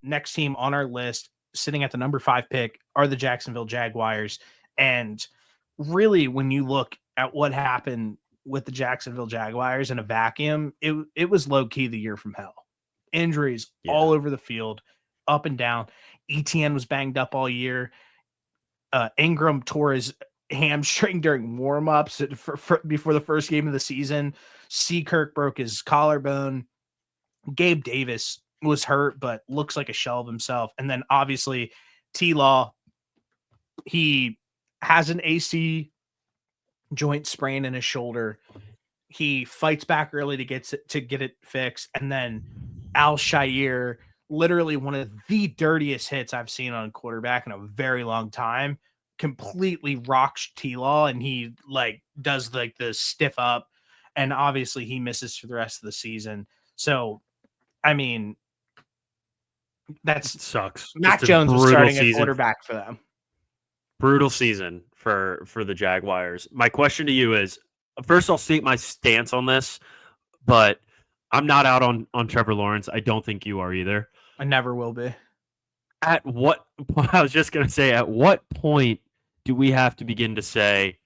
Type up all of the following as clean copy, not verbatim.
next team on our list, sitting at the number 5 pick, are the Jacksonville Jaguars. And really, when you look at what happened with the Jacksonville Jaguars in a vacuum, it was low key the year from hell. Injuries all over the field, up and down. ETN was banged up all year. Ingram tore his hamstring during warm-ups before the first game of the season. Seekirk broke his collarbone. Gabe Davis was hurt, but looks like a shell of himself. And then obviously TLaw, he has an AC joint sprain in his shoulder. He fights back early to get it fixed. And then Al-Shaair, literally one of the dirtiest hits I've seen on a quarterback in a very long time, completely rocks TLaw, and he like does like the stiff up, and obviously he misses for the rest of the season. So, I mean, that sucks. Mac Jones was starting a quarterback for them. Brutal season for the Jaguars. My question to you is, first I'll state my stance on this, but I'm not out on Trevor Lawrence. I don't think you are either. I never will be. I was just going to say, at what point do we have to begin to say,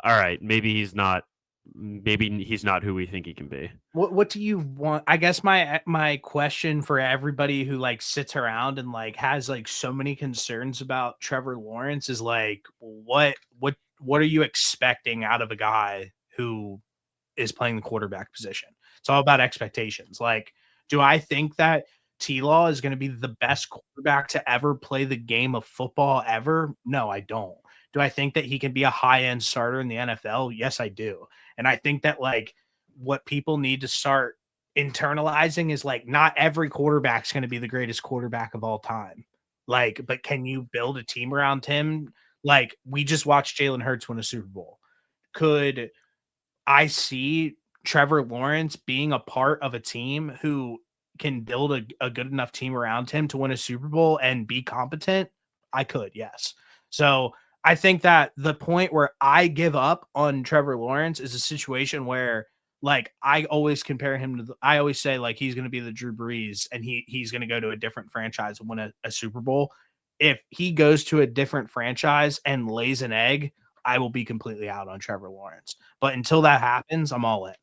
all right, maybe he's not who we think he can be? What do you want? I guess my question for everybody who like sits around and like has like so many concerns about Trevor Lawrence is like, what are you expecting out of a guy who is playing the quarterback position? It's all about expectations. Like, do I think that TLaw is going to be the best quarterback to ever play the game of football ever? No, I don't. Do I think that he can be a high-end starter in the NFL? Yes, I do. And I think that like what people need to start internalizing is like not every quarterback's going to be the greatest quarterback of all time. Like, but can you build a team around him? Like, we just watched Jalen Hurts win a Super Bowl. Could I see Trevor Lawrence being a part of a team who can build a good enough team around him to win a Super Bowl and be competent? I could, yes. So I think that the point where I give up on Trevor Lawrence is a situation where, like, I always compare him to I always say, like, he's going to be the Drew Brees and he's going to go to a different franchise and win a Super Bowl. If he goes to a different franchise and lays an egg, I will be completely out on Trevor Lawrence. But until that happens, I'm all in.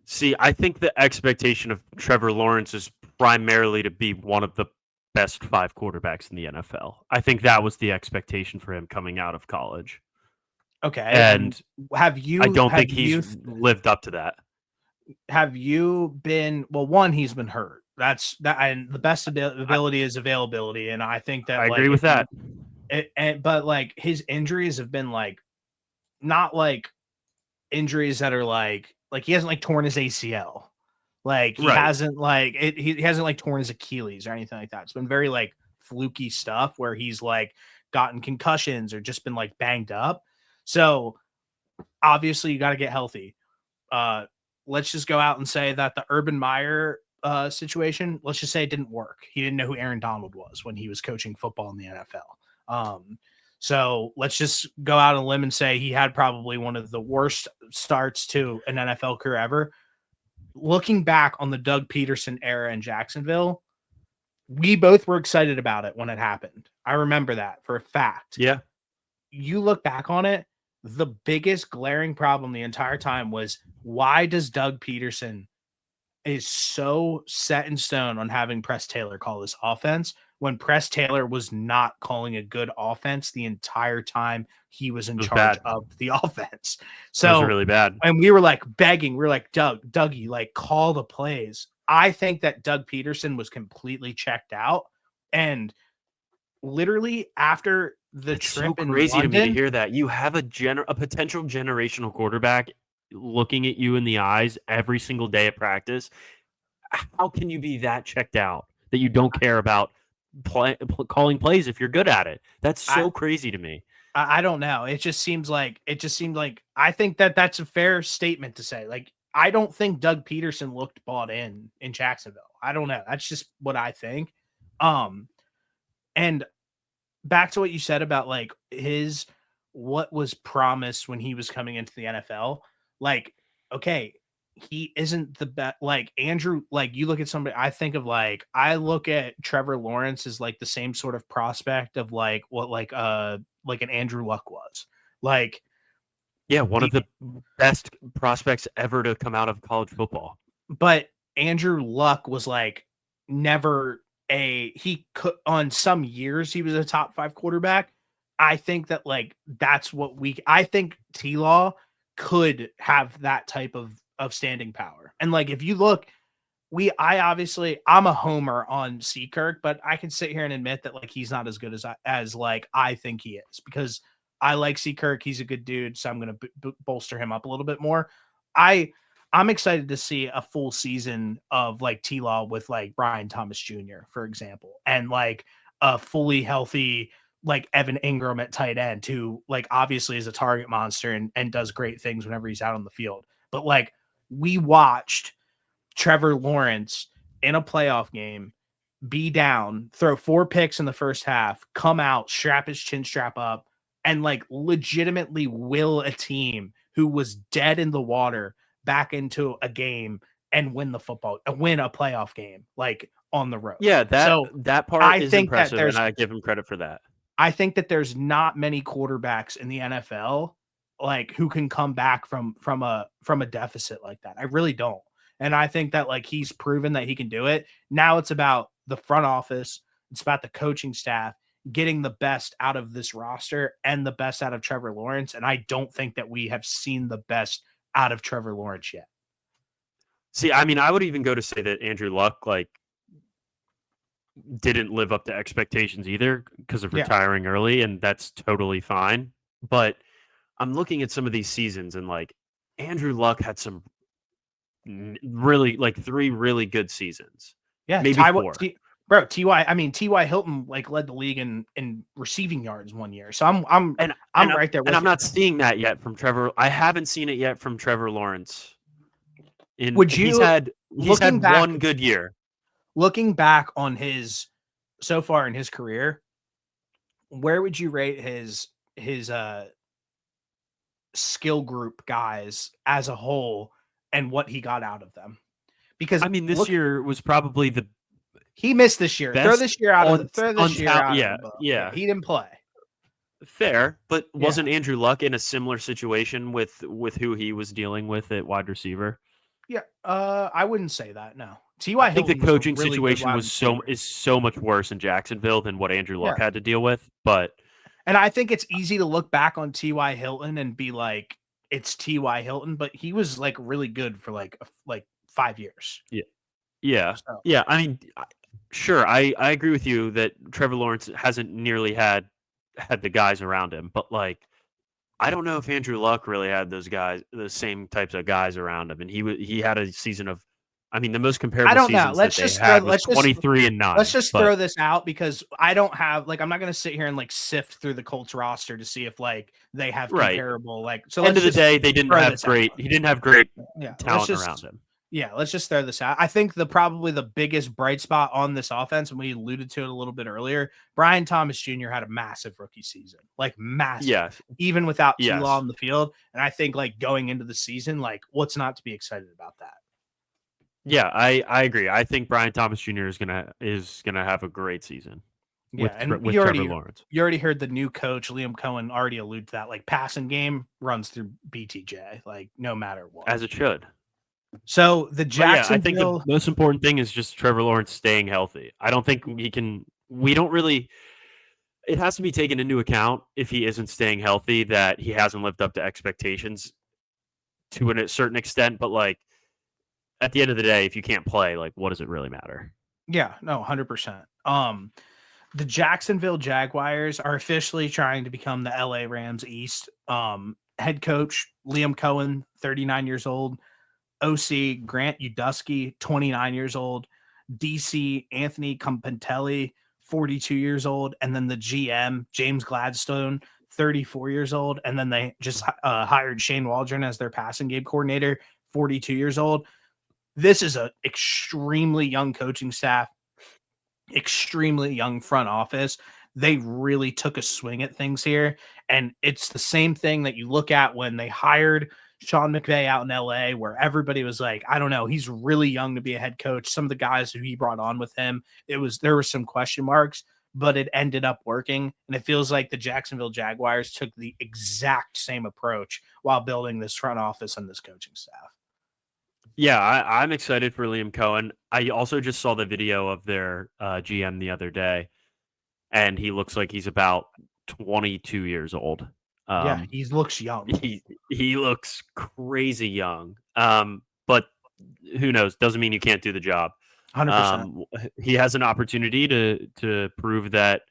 See, I think the expectation of Trevor Lawrence is primarily to be one of the best 5 quarterbacks in the NFL. I think that was the expectation for him coming out of college. Okay. And have you? I don't think he's lived up to that. Have you been? Well, one, he's been hurt. That's that, and the best ability is availability, and I think that I agree with that. But like his injuries have been like not like injuries that are like he hasn't like torn his ACL. Like he hasn't like he hasn't like torn his Achilles or anything like that. It's been very like fluky stuff where he's like gotten concussions or just been like banged up. So obviously you got to get healthy. Let's just go out and say that the Urban Meyer situation, let's just say it didn't work. He didn't know who Aaron Donald was when he was coaching football in the NFL. So let's just go out on a limb and say he had probably one of the worst starts to an NFL career ever. Looking back on the Doug Peterson era in Jacksonville, we both were excited about it when it happened. I remember that for a fact. Yeah. You look back on it, the biggest glaring problem the entire time was, why does Doug Peterson is so set in stone on having Press Taylor call this offense when Press Taylor was not calling a good offense the entire time he was in charge of the offense? So it was really bad. And we were like begging, we were like, Dougie, like call the plays. I think that Doug Peterson was completely checked out, and literally after the trip in crazy London, to me to hear that you have a potential generational quarterback looking at you in the eyes every single day at practice. How can you be that checked out that you don't care about calling plays if you're good at it? That's so crazy to me. I don't know. It just seemed like I think that that's a fair statement to say. Like, I don't think Doug Peterson looked bought in Jacksonville. I don't know. That's just what I think. And back to what you said about like what was promised when he was coming into the NFL. Like, okay, he isn't the best. Like Andrew, like you look at somebody, I look at Trevor Lawrence as like the same sort of prospect of like what like an Andrew Luck was. Like Yeah, one the of the best prospects ever to come out of college football. but Andrew Luck was like never he could on some years he was a top 5 quarterback. I think that like I think TLaw could have that type of standing power. And like if you look, I'm a homer on Seakirk, but I can sit here and admit that like he's not as good as like I think he is, because I like Seakirk. He's a good dude, so I'm going to bolster him up a little bit more. I I'm excited to see a full season of like T-Law with like Brian Thomas Jr., for example, and like a fully healthy like Evan Ingram at tight end, who like obviously is a target monster and does great things whenever he's out on the field. But like we watched Trevor Lawrence in a playoff game be down, throw 4 picks in the first half, come out, strap his chin strap up, and like legitimately will a team who was dead in the water back into a game and win a playoff game like on the road. Yeah, So that part I is think that impressive, and there's I give him credit for that. I think that there's not many quarterbacks in the NFL like who can come back from a deficit like that. I really don't. And I think that like he's proven that he can do it. Now it's about the front office, it's about the coaching staff getting the best out of this roster and the best out of Trevor Lawrence. And I don't think that we have seen the best out of Trevor Lawrence yet. See, I mean, I would even go to say that Andrew Luck like didn't live up to expectations either because of Yeah. retiring early, and that's totally fine. But I'm looking at some of these seasons, and like Andrew Luck had some really like 3 really good seasons, Yeah. maybe 4. Ty Hilton like led the league in receiving yards one year. So I'm right there And with I'm you. not seeing that yet from Trevor. I haven't seen it yet from Trevor Lawrence. In Would you he's looking had back one good year. looking back on his so far in his career, where would you rate his skill group guys as a whole and what he got out of them? Because I mean, this look, year was probably the he missed this year. best Throw on this year talent. out of Yeah, the book. Yeah, yeah, he didn't play. fair. But Yeah. wasn't Andrew Luck in a similar situation with who he was dealing with at wide receiver? Yeah. I wouldn't say that. No. I T.Y. think the Hilton was a coaching really good situation wide was receiver. so much worse in Jacksonville than what Andrew Luck Yeah. had to deal with. But And I think it's easy to look back on T.Y. Hilton and be like, it's T.Y. Hilton, but he was like really good for like 5 years. yeah, yeah, So yeah. I mean, sure, I agree with you that Trevor Lawrence hasn't nearly had the guys around him, but like I don't know if Andrew Luck really had the same types of guys around him, and he had a season of, I mean, the most I comparable don't know. seasons that they had was 23 and Let's 9. just But throw this out because I don't have like I'm not gonna sit here and like sift through the Colts roster to see if like they have right, comparable like so end let's of the just day, they didn't throw have this out. great. He didn't have great Yeah, talent around him. let's just throw this out. I think probably the biggest bright spot on this offense, and we alluded to it a little bit earlier, Brian Thomas Jr. had a massive rookie season. Like massive, Yes, even without T-Law yes, on the field. And I think like going into the season, like what's not to be excited about that? yeah. I agree. I think Brian Thomas Jr. is gonna have a great season Yeah, and with Trevor Lawrence. you already heard the new coach Liam Cohen already allude to that. Like passing game runs through BTJ, like no matter what. As it should. So the But yeah, I think the Jacksonville, most important thing is just Trevor Lawrence staying healthy. I don't think he can. We don't really. It has to be taken into account if he isn't staying healthy that he hasn't lived up to expectations to a certain extent. But like at the end of the day, if you can't play, like what does it really matter? yeah, no, 100%. The Jacksonville Jaguars are officially trying to become the LA Rams East. Head coach Liam Cohen, 39 years old. OC Grant Udusky, 29 years old. DC Anthony Campantelli, 42 years old. And then the GM James Gladstone, 34 years old. And then they just hired Shane Waldron as their passing game coordinator, 42 years old. This is an extremely young coaching staff, extremely young front office. They really took a swing at things here. And it's the same thing that you look at when they hired Sean McVay out in LA, where everybody was like, I don't know, he's really young to be a head coach. Some of the guys who he brought on with him, there were some question marks, but it ended up working. And it feels like the Jacksonville Jaguars took the exact same approach while building this front office and this coaching staff. Yeah, I'm excited for Liam Cohen. I also just saw the video of their GM the other day, and he looks like he's about 22 years old. Yeah, he looks young. He looks crazy young. But who knows? Doesn't mean you can't do the job. 100%. He has an opportunity to prove that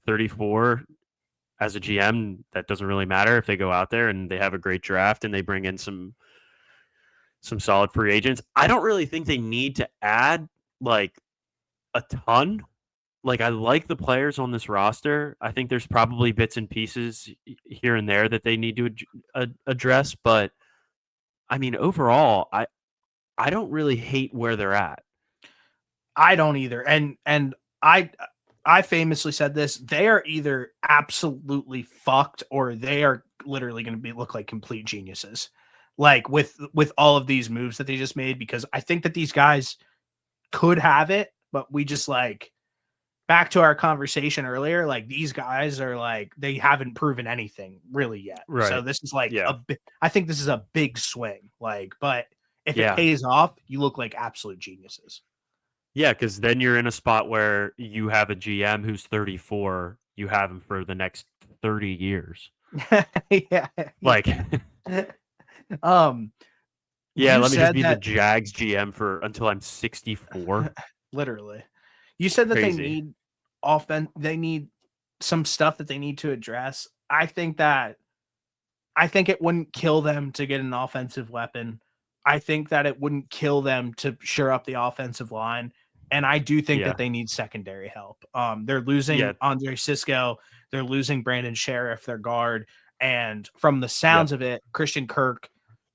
34 as a GM, that doesn't really matter if they go out there and they have a great draft and they bring in some solid free agents. I don't really think they need to add like a ton. Like I like the players on this roster. I think there's probably bits and pieces here and there that they need to address, but I mean overall, I don't really hate where they're at. I don't either. And I famously said this, they are either absolutely fucked or they are literally going to look like complete geniuses. Like with all of these moves that they just made, because I think that these guys could have it, but we just like back to our conversation earlier, like these guys are like they haven't proven anything really yet. Right. So this is like Yeah. I think this is a big swing. Like, but if Yeah. it pays off, you look like absolute geniuses. Yeah, because then you're in a spot where you have a GM who's 34. You have him for the next 30 years. Yeah. Like, yeah, let me just be the Jags GM for until I'm 64. Literally. You said that Crazy. they need they need some stuff that they need to address. I think it wouldn't kill them to get an offensive weapon. I think that it wouldn't kill them to shore up the offensive line. And I do think that they need secondary help. They're losing Andre Sisco. They're losing Brandon Sheriff, their guard. And from the sounds of it, Christian Kirk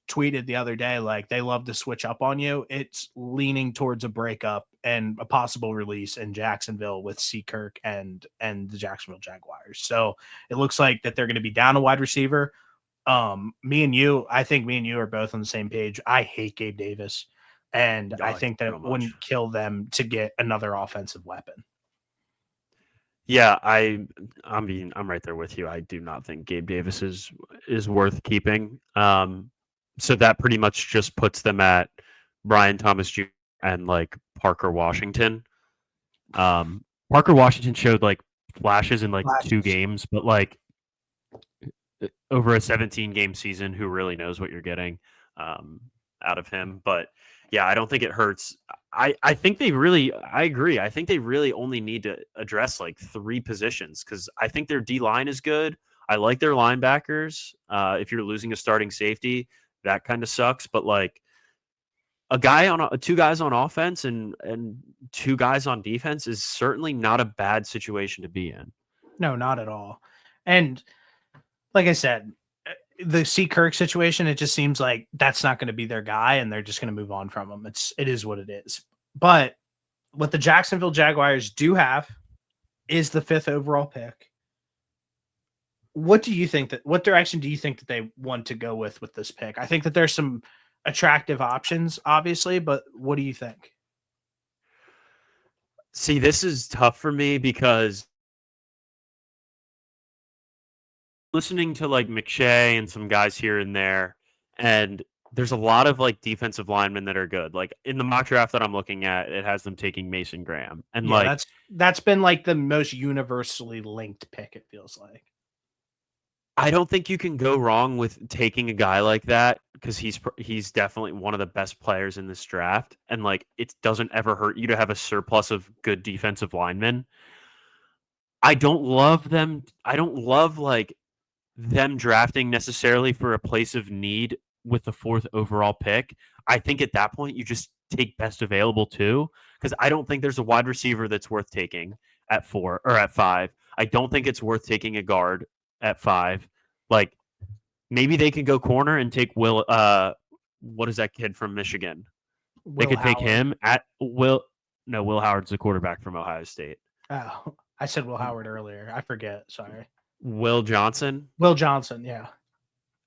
tweeted the other day, like they love to switch up on you. It's leaning towards a breakup and a possible release in Jacksonville with C. Kirk and the Jacksonville Jaguars. So it looks like that they're going to be down a wide receiver. I think me and you are both on the same page. I hate Gabe Davis. And I think that it wouldn't kill them to get another offensive weapon. Yeah, I mean, I'm right there with you. I do not think Gabe Davis is worth keeping. So that pretty much just puts them at Brian Thomas Jr. and like Parker Washington. Parker Washington showed like flashes in like 2 games, but like over a 17 game season, who really knows what you're getting out of him? But yeah, I don't think it hurts. I agree. I think they really only need to address like 3 positions because I think their D line is good. I like their linebackers. If you're losing a starting safety, that kind of sucks. But like 2 guys on offense and 2 guys on defense is certainly not a bad situation to be in. No, not at all. And like I said, the C. Kirk situation, it just seems like that's not going to be their guy and they're just going to move on from him. It is what it is. But what the Jacksonville Jaguars do have is the 5th overall pick. What direction do you think that they want to go with this pick? I think that there's some attractive options, obviously, but what do you think? See, this is tough for me because listening to like McShay and some guys here and there, and there's a lot of like defensive linemen that are good. Like in the mock draft that I'm looking at, it has them taking Mason Graham, and that's been like the most universally linked pick. It feels like. I don't think you can go wrong with taking a guy like that because he's definitely one of the best players in this draft, and like it doesn't ever hurt you to have a surplus of good defensive linemen. I don't love them. I don't love like them drafting necessarily for a place of need with the 4th overall pick. I think at that point you just take best available too, because I don't think there's a wide receiver that's worth taking at 4 or at 5. I don't think it's worth taking a guard at 5. Like maybe they could go corner and take Will. What is that kid from Michigan? They could take him at Will. No, Will Howard's the quarterback from Ohio State. Oh, I said Will Howard earlier. I forget. Sorry. Will Johnson. Will Johnson, yeah.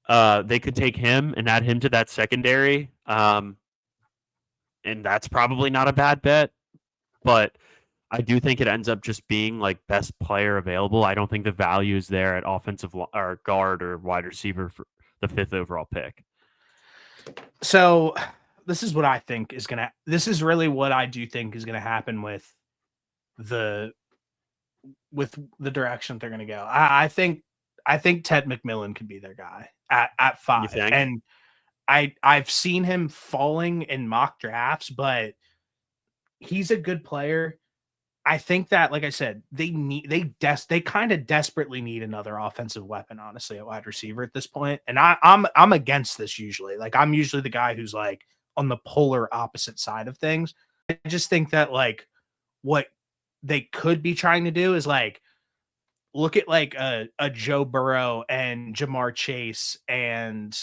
They could take him and add him to that secondary. And that's probably not a bad bet. But I do think it ends up just being like best player available. I don't think the value is there at offensive or guard or wide receiver for the 5th overall pick. So this is what I think is gonna. This is really what I do think is gonna happen with the direction they're gonna go. I think Ted McMillan could be their guy at 5, and I've seen him falling in mock drafts, but he's a good player. I think that, like I said, they kind of desperately need another offensive weapon, honestly, at wide receiver at this point. And I'm against this usually. Like, I'm usually the guy who's like on the polar opposite side of things. I just think that like what they could be trying to do is like look at like a Joe Burrow and Jamar Chase and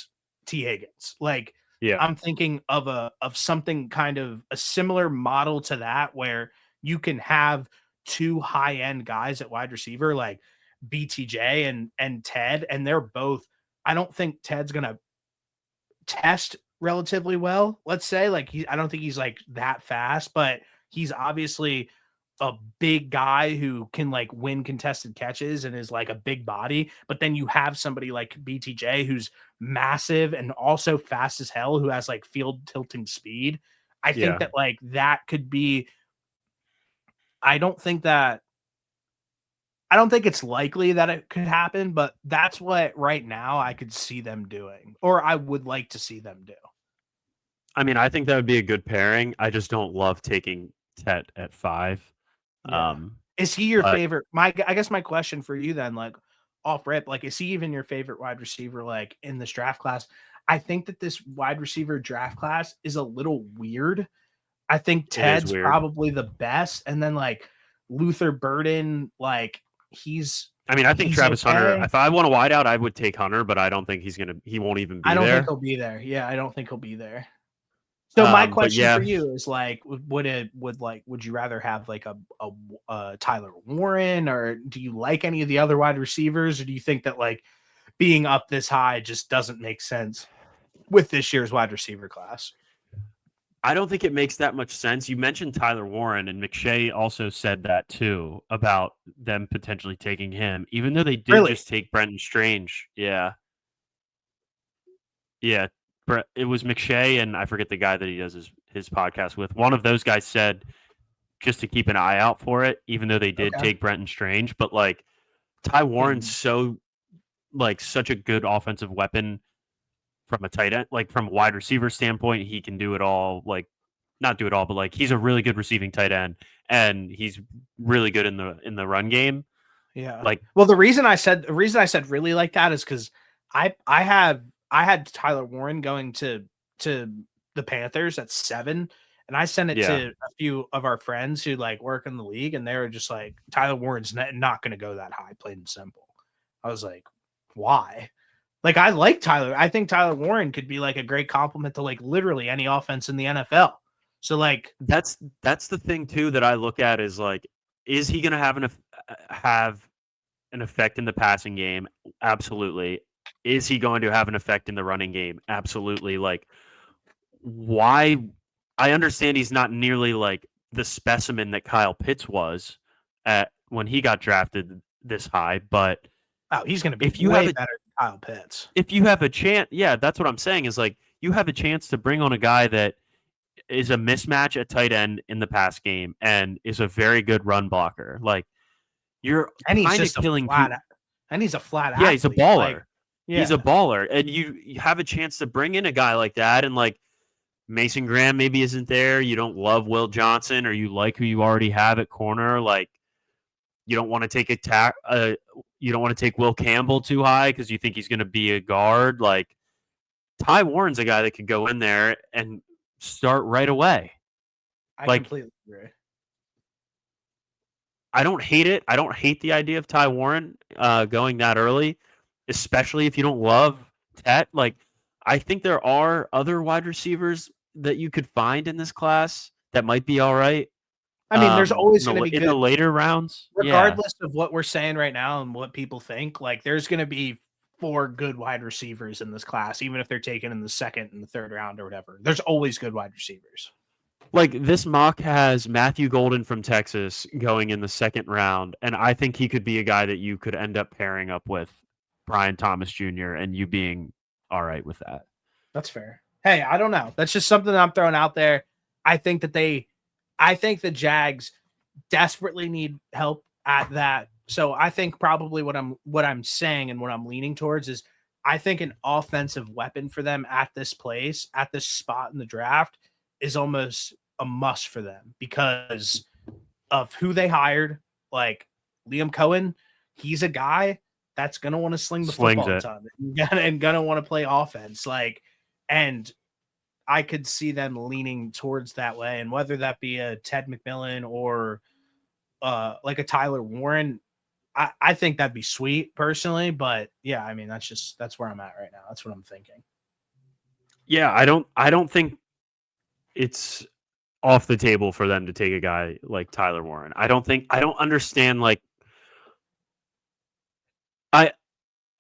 T. Higgins. Like, Yeah. I'm thinking of something kind of a similar model to that where you can have two high-end guys at wide receiver like BTJ and Ted, and they're both. I don't think Ted's gonna test relatively well. Let's say like I don't think he's like that fast, but he's obviously a big guy who can like win contested catches and is like a big body. But then you have somebody like BTJ who's massive and also fast as hell, who has like field tilting speed. I think that like that could be. I don't think it's likely that it could happen, but that's what right now I could see them doing, or I would like to see them do. I mean, I think that would be a good pairing. I just don't love taking Tet at 5. Yeah. Is he your favorite? I guess my question for you then, like off rip, like, is he even your favorite wide receiver, like in this draft class? I think that this wide receiver draft class is a little weird. I think Ted's probably the best. And then like Luther Burden, like I mean, I think Travis Hunter, if I want a wideout, I would take Hunter, but I don't think he won't even be there. I don't think he'll be there. Yeah, I don't think he'll be there. So my question for you is like, would you rather have like a Tyler Warren, or do you like any of the other wide receivers, or do you think that like being up this high just doesn't make sense with this year's wide receiver class? I don't think it makes that much sense. You mentioned Tyler Warren, and McShay also said that too about them potentially taking him, even though they did just take Brenton Strange. Yeah. Yeah. It was McShay, and I forget the guy that he does his podcast with. One of those guys said just to keep an eye out for it, even though they did take Brenton Strange. But like Ty Warren's such a good offensive weapon from a tight end, like from a wide receiver standpoint. He can do it all, like not do it all, but like he's a really good receiving tight end, and he's really good in the run game. Yeah. Like, well, the reason I said really like that is because I had Tyler Warren going to the Panthers at 7, and I sent it to a few of our friends who like work in the league, and they were just like, Tyler Warren's not going to go that high, plain and simple. I was like, why? Like, I like Tyler. I think Tyler Warren could be like a great compliment to like literally any offense in the NFL. So like that's the thing too that I look at is like, is he going to have an effect in the passing game? Absolutely. Is he going to have an effect in the running game? Absolutely. Like, why? I understand he's not nearly like the specimen that Kyle Pitts was when he got drafted this high, but he's going to be way better than Kyle Pitts. If you have a chance, that's what I'm saying is like you have a chance to bring on a guy that is a mismatch at tight end in the pass game and is a very good run blocker. Like you're he's just killing and he's a flat athlete. He's a baller. Like, he's a baller, and you have a chance to bring in a guy like that, and like Mason Graham maybe isn't there. You don't love Will Johnson, or you like who you already have at corner. Like you don't want to take you don't want to take Will Campbell too high because you think he's going to be a guard. Like Ty Warren's a guy that could go in there and start right away. I completely agree. I don't hate it. I don't hate the idea of Ty Warren going that early, especially if you don't love Tet. Like, I think there are other wide receivers that you could find in this class that might be all right. I mean, there's always going to be in the later rounds, regardless of what we're saying right now and what people think. Like, there's going to be 4 good wide receivers in this class, even if they're taken in the second and the third round or whatever. There's always good wide receivers. Like this mock has Matthew Golden from Texas going in the second round, and I think he could be a guy that you could end up pairing up with Brian Thomas Jr. and you being all right with that. That's fair. Hey, I don't know. That's just something that I'm throwing out there. I think the Jags desperately need help at that. So I think probably what I'm saying and what I'm leaning towards is I think an offensive weapon for them at this place, at this spot in the draft is almost a must for them because of who they hired. Like Liam Cohen, he's a guy that's gonna want to sling the football a ton and gonna want to play offense. Like, and I could see them leaning towards that way, and whether that be a Ted McMillan or like a Tyler Warren, I think that'd be sweet personally. But yeah, I mean that's where I'm at right now. That's what I'm thinking. Yeah, I don't think it's off the table for them to take a guy like Tyler Warren. I don't understand like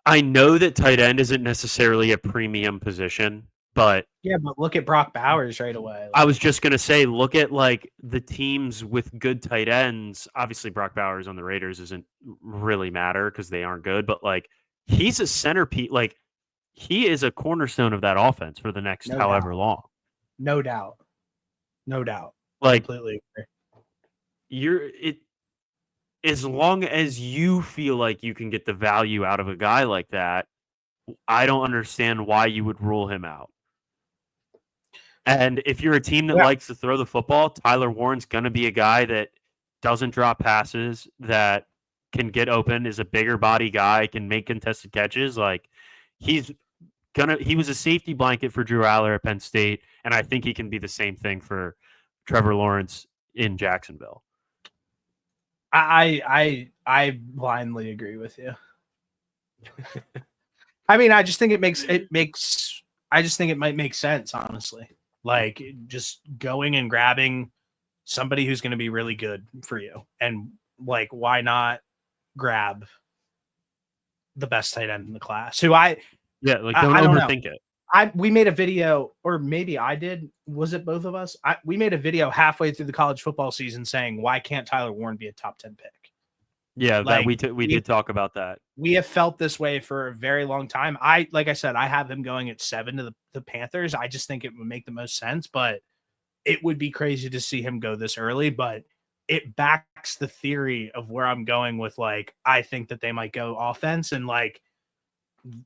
I know that tight end isn't necessarily a premium position, but yeah, but look at Brock Bowers right away. Like, I was just gonna say, look at like the teams with good tight ends. Obviously, Brock Bowers on the Raiders doesn't really matter because they aren't good, but like he's a centerpiece. Like he is a cornerstone of that offense for the next however long. No doubt. Like completely agree. As long as you feel like you can get the value out of a guy like that, I don't understand why you would rule him out. And if you're a team that likes to throw the football, Tyler Warren's going to be a guy that doesn't drop passes, that can get open, is a bigger body guy, can make contested catches. Like he was a safety blanket for Drew Aller at Penn State, and I think he can be the same thing for Trevor Lawrence in Jacksonville. I blindly agree with you. I mean, I just think it might make sense, honestly. Like just going and grabbing somebody who's going to be really good for you. And like, why not grab the best tight end in the class? Don't overthink it. We made a video, or maybe I did. Was it both of us? We made a video halfway through the college football season saying, why can't Tyler Warren be a top 10 pick? Yeah, like, we did talk about that. We have felt this way for a very long time. Like I said, I have him going at 7 to the Panthers. I just think it would make the most sense, but it would be crazy to see him go this early. But it backs the theory of where I'm going with, like, I think that they might go offense, and like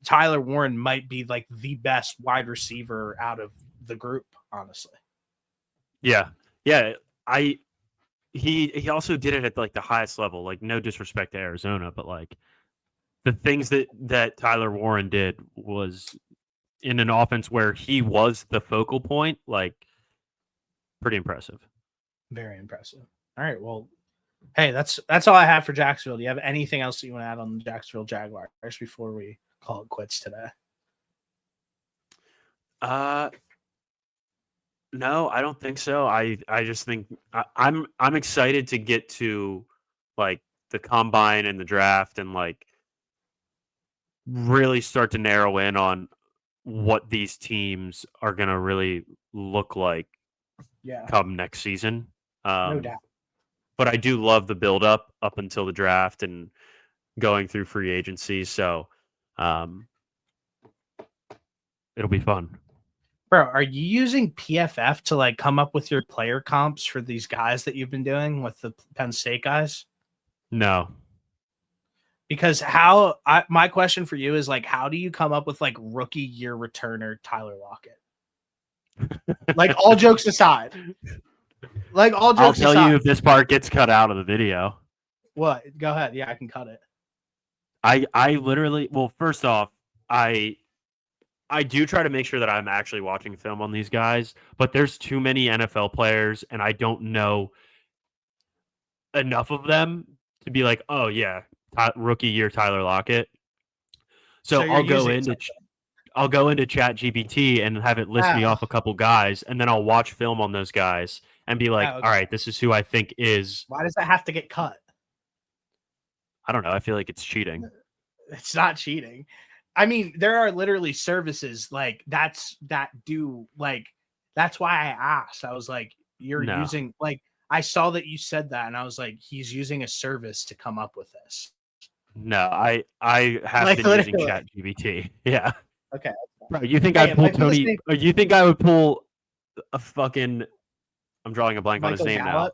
Tyler Warren might be like the best wide receiver out of the group, honestly. Yeah. He also did it at like the highest level. Like, no disrespect to Arizona, but like the things that Tyler Warren did was in an offense where he was the focal point. Like, pretty impressive. Very impressive. All right, well, hey, that's all I have for Jacksonville. Do you have anything else that you want to add on the Jacksonville Jaguars before we call it quits today? No, I don't think so. I just think I'm excited to get to like the combine and the draft and like really start to narrow in on what these teams are going to really look like come next season. No doubt. But I do love the build up until the draft and going through free agency. So it'll be fun. Bro, are you using PFF to like come up with your player comps for these guys that you've been doing with the Penn State guys? No. Because my question for you is like, how do you come up with like rookie year returner Tyler Lockett? Like, all jokes aside. I'll tell you if this part gets cut out of the video. What? Go ahead. Yeah, I can cut it. I literally, well, first off, I do try to make sure that I'm actually watching film on these guys, but there's too many NFL players, and I don't know enough of them to be like, oh yeah, rookie year Tyler Lockett. So I'll go into ChatGPT and have it list me off a couple guys, and then I'll watch film on those guys and be like, all right, this is who I think is. Why does that have to get cut? I don't know. I feel like it's cheating. It's not cheating. I mean, there are literally services like that do like that's why I asked. I was like, you're No. using like I saw that you said that and I was like, he's using a service to come up with this. No, I have Like been using literally. ChatGPT. Yeah. Okay. Bro, you think Hey, I'd it pull might be the Tony same you think I would pull a fucking I'm drawing a blank on his Michael name now.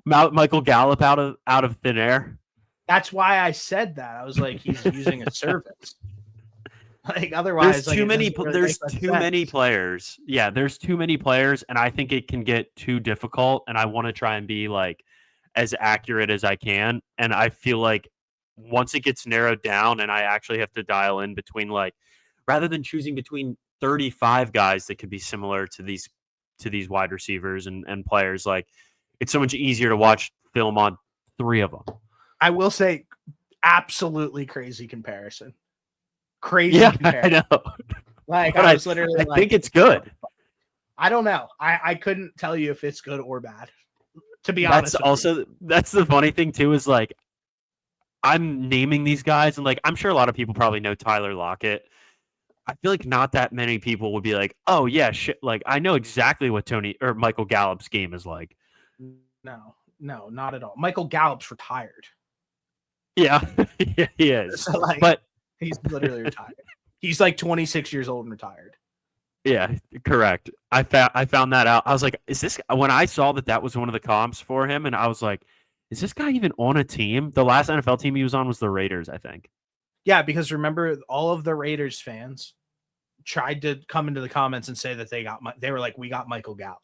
Gallup. Michael Gallup out of thin air? That's why I said that. I was like, he's using a service. Like otherwise, There's like too it many doesn't really make there's much too many sense. players. Yeah, there's too many players and I think it can get too difficult and I want to try and be like as accurate as I can and I feel like once it gets narrowed down and I actually have to dial in between like rather than choosing between 35 guys that could be similar to these wide receivers and players like it's so much easier to watch film on 3 of them. I will say, absolutely crazy comparison. Crazy Yeah, I comparison. know. Like But I was literally I like, think it's good. I don't know. I couldn't tell you if it's good or bad. To be honest, That's the funny thing too is like I'm naming these guys and like I'm sure a lot of people probably know Tyler Lockett. I feel like not that many people would be like, "Oh yeah, shit, like I know exactly what Tony or Michael Gallup's game is like." no, not at all. Michael Gallup's retired. Yeah, yeah he is. So like, But he's literally retired. He's like 26 years old and retired. yeah, correct. I found that out. I was like, "Is this?" When I saw that was one of the comps for him, and I was like, "Is this guy even on a team?" The last NFL team he was on was the Raiders, I think. Yeah, because remember, all of the Raiders fans tried to come into the comments and say that they were like, we got Michael Gallup.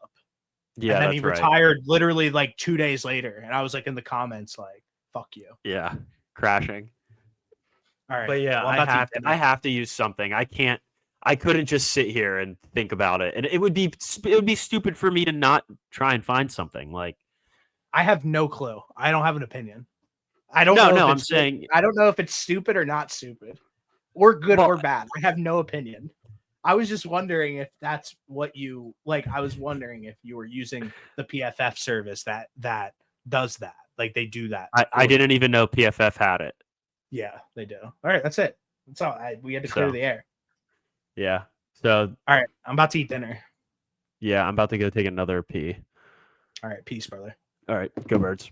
Yeah, and then he that's right. retired literally like 2 days later. And I was like in the comments, like, fuck you. Yeah, crashing. All right. But yeah, Well, I'm about to eat dinner. I have to use something. I couldn't just sit here and think about it. And it would be stupid for me to not try and find something. Like I have no clue. I don't have an opinion. I don't know if I'm it's saying I don't know if it's stupid or not stupid. Or good well, or bad. I have no opinion. I was just wondering if that's what you like. I was wondering if you were using the PFF service that does that. Like they do that. I didn't even know PFF had it. Yeah, they do. All right, that's it. That's all. We had to clear the air. Yeah. So all right, I'm about to eat dinner. Yeah, I'm about to go take another pee. All right, peace, brother. All right, go Birds.